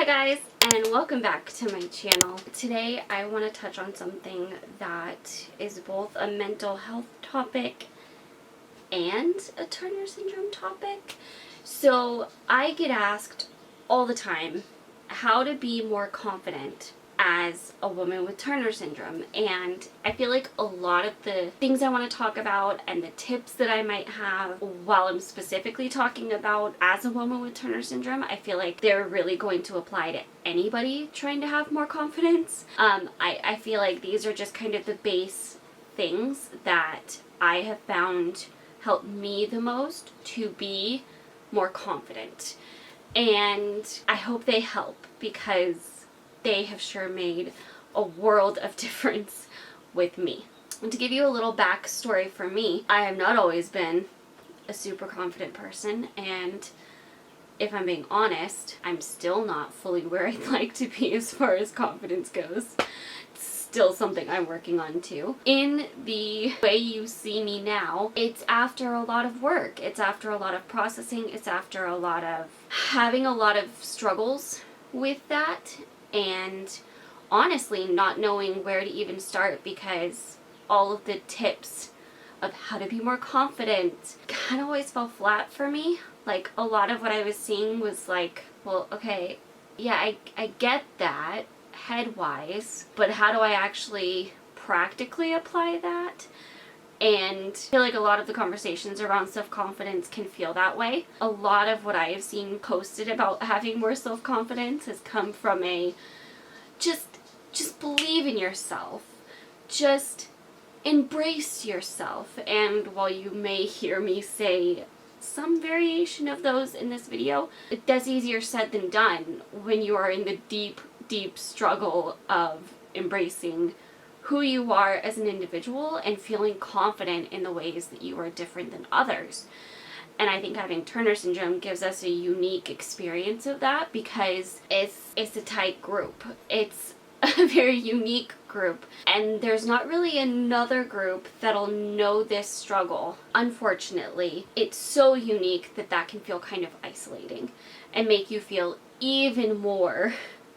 Hi guys, and welcome back to my channel. Today I want to touch on something that is both a mental health topic and a Turner syndrome topic. So I get asked all the time how to be more confident as a woman with Turner syndrome, and I feel like a lot of the things I want to talk about and the tips that I might have while I'm specifically talking about as a woman with Turner syndrome, I feel like they're really going to apply to anybody trying to have more confidence. I feel like these are just kind of the base things that I have found help me the most to be more confident, and I hope they help because they have sure made a world of difference with me. And to give you a little backstory for me, I have not always been a super confident person, and if I'm being honest, I'm still not fully where I'd like to be as far as confidence goes. It's still something I'm working on too. In the way you see me now, it's after a lot of work. It's after a lot of processing. It's after a lot of having a lot of struggles with that, and honestly not knowing where to even start, because all of the tips of how to be more confident kind of always fell flat for me. Like, a lot of what I was seeing was like, well, okay, yeah, I get that head-wise, but how do I actually practically apply that? And I feel like a lot of the conversations around self-confidence can feel that way. A lot of what I have seen posted about having more self-confidence has come from a just believe in yourself. Just embrace yourself. And while you may hear me say some variation of those in this video, that's easier said than done when you are in the deep struggle of embracing who you are as an individual and feeling confident in the ways that you are different than others. And I think having Turner syndrome gives us a unique experience of that, because it's a tight group. It's a very unique group, and there's not really another group that'll know this struggle. Unfortunately, it's so unique that can feel kind of isolating and make you feel even more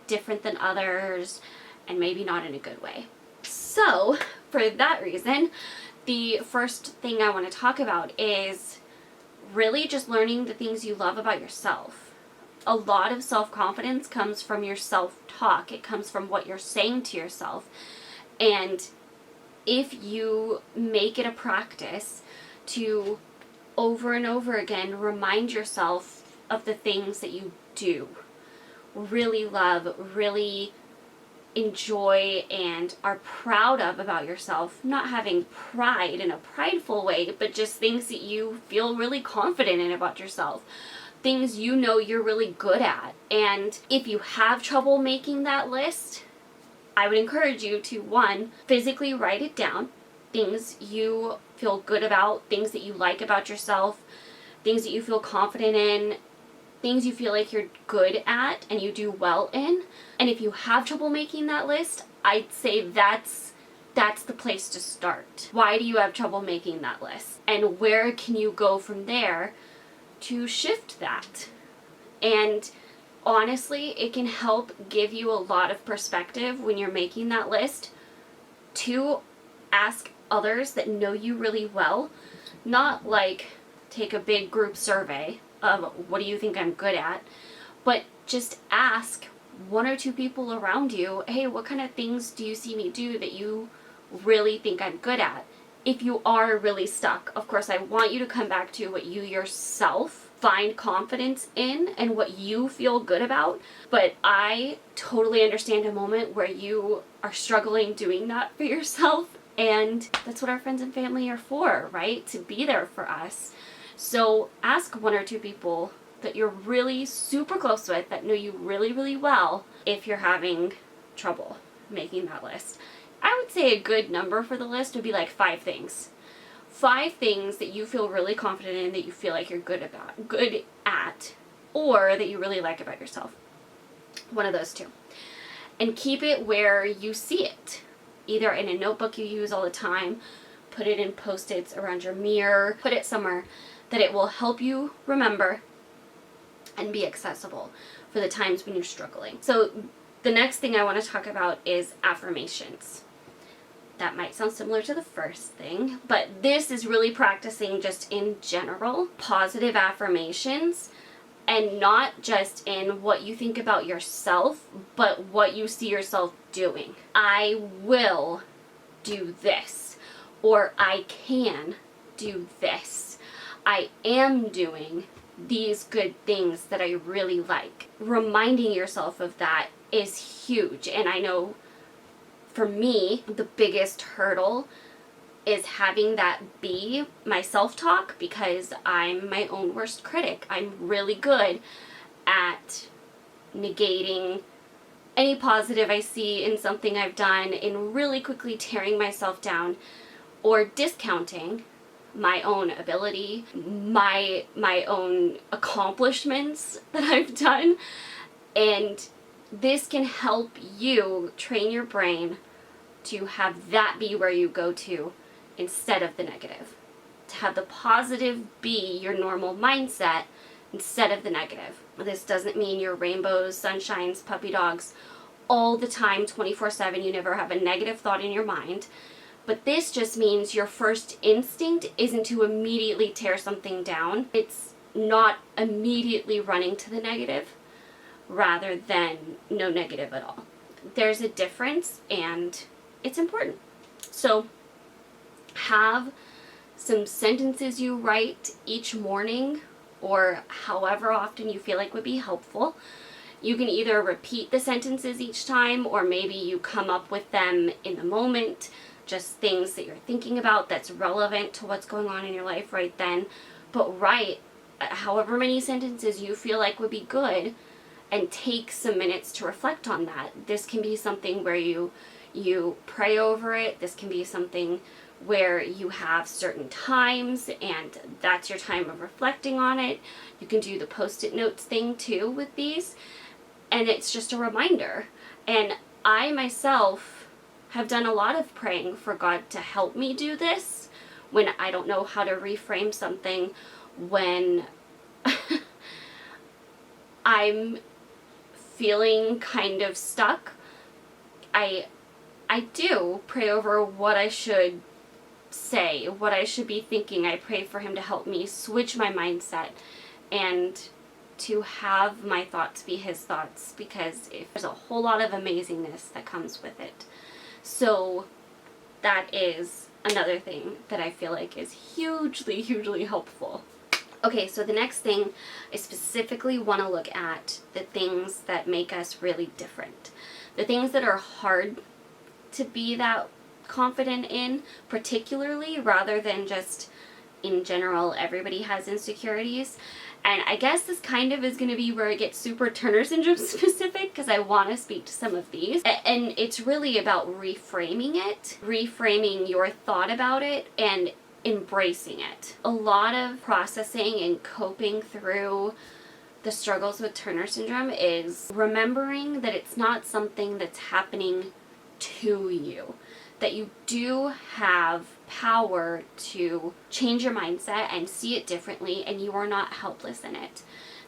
different than others, and maybe not in a good way. So, for that reason, the first thing I want to talk about is really just learning the things you love about yourself. A lot of self-confidence comes from your self-talk. It comes from what you're saying to yourself. And if you make it a practice to over and over again remind yourself of the things that you do, really love, really enjoy, and are proud of about yourself, not having pride in a prideful way, but just things that you feel really confident in about yourself, things you know you're really good at. And if you have trouble making that list, I would encourage you to, one, physically write it down, things you feel good about, things that you like about yourself, things that you feel confident in, things you feel like you're good at and you do well in. And if you have trouble making that list, I'd say that's the place to start. Why do you have trouble making that list? And where can you go from there to shift that? And honestly, it can help give you a lot of perspective when you're making that list to ask others that know you really well. Not like take a big group survey of what do you think I'm good at, but just ask one or two people around you, hey, what kind of things do you see me do that you really think I'm good at? If you are really stuck, of course, I want you to come back to what you yourself find confidence in and what you feel good about. But I totally understand a moment where you are struggling doing that for yourself, and that's what our friends and family are for, right? To be there for us. So ask one or two people that you're really super close with, that know you really, really well, if you're having trouble making that list. I would say a good number for the list would be like 5 things. 5 things that you feel really confident in, that you feel like you're good at, or that you really like about yourself. One of those 2. And keep it where you see it. Either in a notebook you use all the time, put it in Post-its around your mirror, put it somewhere that it will help you remember and be accessible. For for the times when you're struggling. So the next thing I want to talk about is affirmations. That might sound similar to the first thing, but this is really practicing just in general positive affirmations, and not just in what you think about yourself, but what you see yourself doing. I will do this, or I can do this. I am doing these good things that I really like. Reminding yourself of that is huge, and I know for me, the biggest hurdle is having that be my self-talk, because I'm my own worst critic. I'm really good at negating any positive I see in something I've done, in really quickly tearing myself down or discounting my own ability, my own accomplishments that I've done. And this can help you train your brain to have that be where you go to instead of the negative. To have the positive be your normal mindset instead of the negative. This doesn't mean you're rainbows, sunshines, puppy dogs all the time, 24/7. You never have a negative thought in your mind. But this just means your first instinct isn't to immediately tear something down. It's not immediately running to the negative rather than no negative at all. There's a difference, and it's important. So have some sentences you write each morning, or however often you feel like would be helpful. You can either repeat the sentences each time, or maybe you come up with them in the moment, just things that you're thinking about that's relevant to what's going on in your life right then. But write however many sentences you feel like would be good, and take some minutes to reflect on that. This can be something where you pray over it. This can be something where you have certain times, and that's your time of reflecting on it. You can do the post-it notes thing too with these, and it's just a reminder. And I myself have done a lot of praying for God to help me do this when I don't know how to reframe something, when I'm feeling kind of stuck. I do pray over what I should say, what I should be thinking. I pray for him to help me switch my mindset and to have my thoughts be his thoughts, because there's a whole lot of amazingness that comes with it. So that is another thing that I feel like is hugely, hugely helpful. Okay, so the next thing, I specifically want to look at the things that make us really different. The things that are hard to be that confident in, particularly, rather than just in general, everybody has insecurities. And I guess this kind of is going to be where it gets super Turner syndrome specific, because I want to speak to some of these. And it's really about reframing it, reframing your thought about it, and embracing it. A lot of processing and coping through the struggles with Turner syndrome is remembering that it's not something that's happening to you, that you do have power to change your mindset and see it differently, and you are not helpless in it.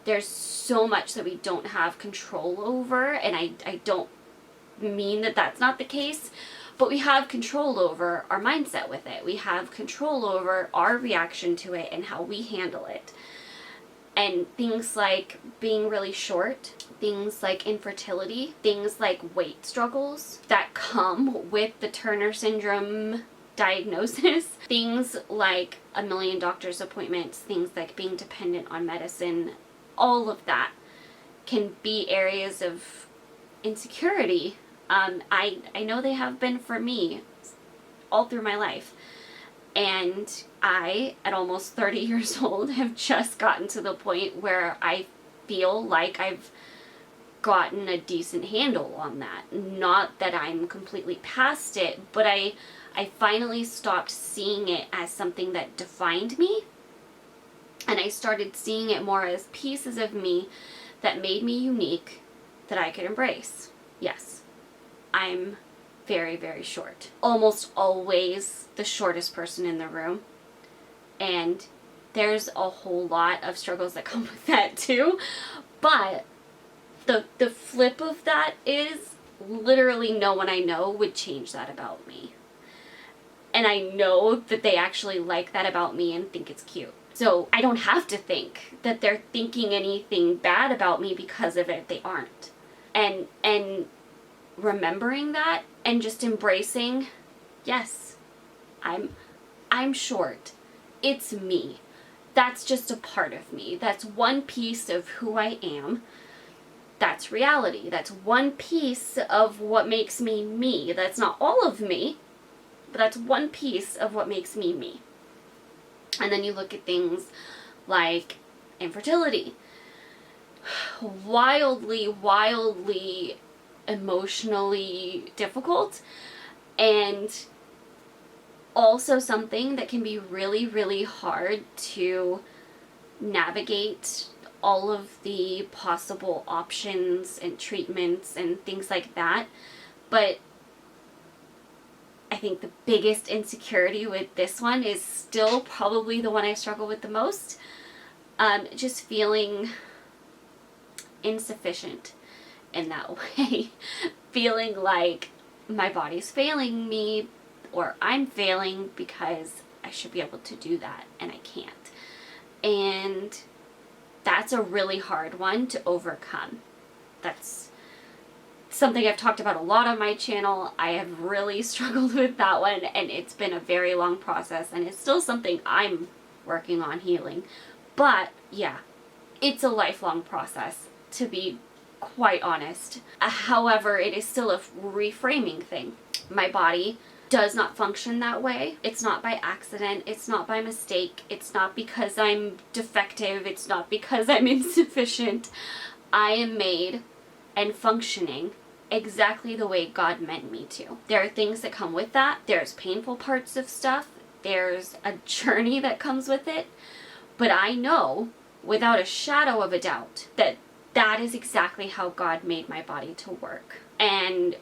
There's so much that we don't have control over, and I don't mean that that's not the case, but we have control over our mindset with it. We have control over our reaction to it and how we handle it. And things like being really short, things like infertility, things like weight struggles that come with the Turner syndrome diagnosis, things like a million doctor's appointments, things like being dependent on medicine, all of that can be areas of insecurity. I know they have been for me all through my life. And I, at almost 30 years old, have just gotten to the point where I feel like I've gotten a decent handle on that. Not that I'm completely past it, but I finally stopped seeing it as something that defined me. And I started seeing it more as pieces of me that made me unique, that I could embrace. Yes, I'm very, very short. Almost always the shortest person in the room. And there's a whole lot of struggles that come with that too. But the flip of that is literally no one I know would change that about me. And I know that they actually like that about me and think it's cute. So I don't have to think that they're thinking anything bad about me because of it. They aren't. And remembering that and just embracing, yes, I'm short. It's me. That's just a part of me. That's one piece of who I am. That's reality. That's one piece of what makes me me. That's not all of me, but that's one piece of what makes me me. And then you look at things like infertility. Wildly emotionally difficult, and also something that can be really hard to navigate all of the possible options and treatments and things like that. But I think the biggest insecurity with this one is still probably the one I struggle with the most. Just feeling insufficient in that way. Feeling like my body's failing me, or I'm failing because I should be able to do that and I can't. And that's a really hard one to overcome. That's something I've talked about a lot on my channel. I have really struggled with that one, and it's been a very long process, and it's still something I'm working on healing. But yeah, it's a lifelong process, to be quite honest. However, it is still a reframing thing. My body does not function that way. It's not by accident. It's not by mistake. It's not because I'm defective. It's not because I'm insufficient. I am made and functioning exactly the way God meant me to. There are things that come with that. There's painful parts of stuff. There's a journey that comes with it. But I know without a shadow of a doubt that that is exactly how God made my body to work. And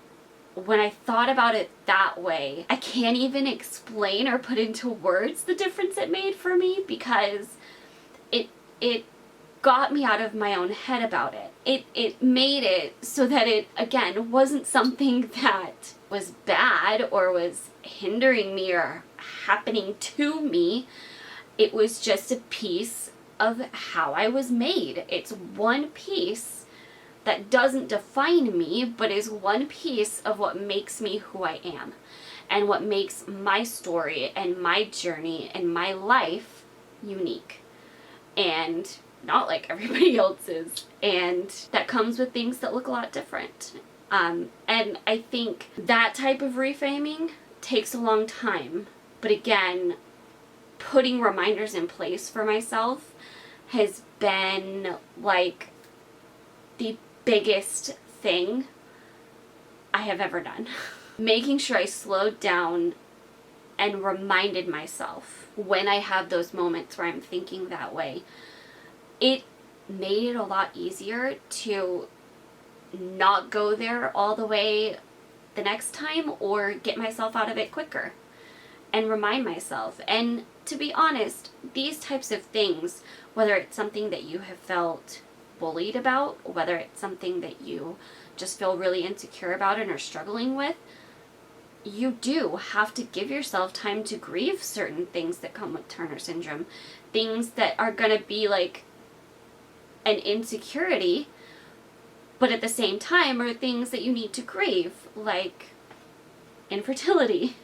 when I thought about it that way, I can't even explain or put into words the difference it made for me, because it got me out of my own head about it. It made it so that it, again, wasn't something that was bad or was hindering me or happening to me. It was just a piece of how I was made. It's one piece that doesn't define me, but is one piece of what makes me who I am, and what makes my story and my journey and my life unique and not like everybody else's. And that comes with things that look a lot different. And I think that type of reframing takes a long time. But again, putting reminders in place for myself has been like the biggest thing I have ever done. Making sure I slowed down and reminded myself when I have those moments where I'm thinking that way. It made it a lot easier to not go there all the way the next time, or get myself out of it quicker and remind myself. And to be honest, these types of things, whether it's something that you have felt bullied about, whether it's something that you just feel really insecure about and are struggling with, you do have to give yourself time to grieve certain things that come with Turner syndrome. Things that are going to be like an insecurity, but at the same time are things that you need to grieve, like infertility.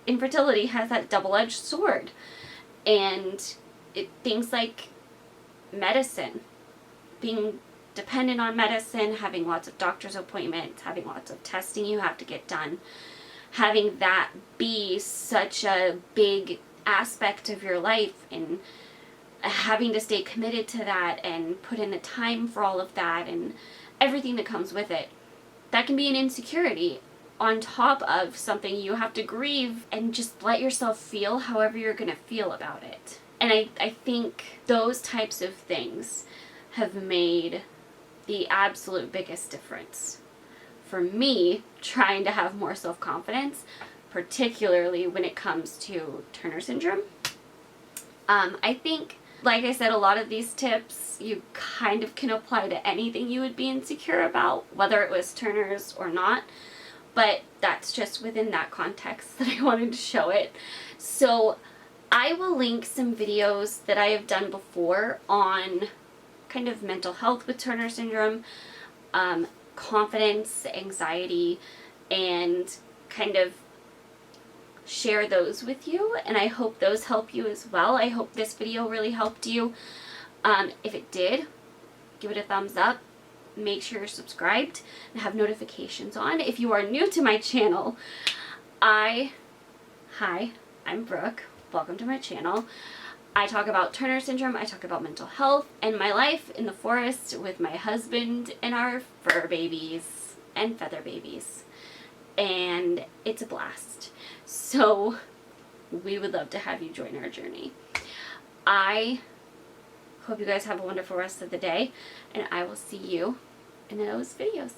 Infertility has that double-edged sword. And things like medicine, being dependent on medicine, having lots of doctor's appointments, having lots of testing you have to get done, having that be such a big aspect of your life, and having to stay committed to that and put in the time for all of that and everything that comes with it. That can be an insecurity on top of something you have to grieve, and just let yourself feel however you're going to feel about it. And I think those types of things have made the absolute biggest difference for me trying to have more self-confidence, particularly when it comes to Turner syndrome. I think like I said, a lot of these tips you kind of can apply to anything you would be insecure about, whether it was Turner's or not. But that's just within that context that I wanted to show it. So I will link some videos that I have done before on kind of mental health with Turner syndrome, confidence, anxiety, and kind of share those with you, and I hope those help you as well. I hope this video really helped you. If it did, give it a thumbs up. Make sure you're subscribed and have notifications on. If you are new to my channel, hi, I'm Brooke. Welcome to my channel. I talk about Turner syndrome, I talk about mental health, and my life in the forest with my husband and our fur babies and feather babies. And it's a blast. So we would love to have you join our journey. I hope you guys have a wonderful rest of the day, and I will see you in those videos.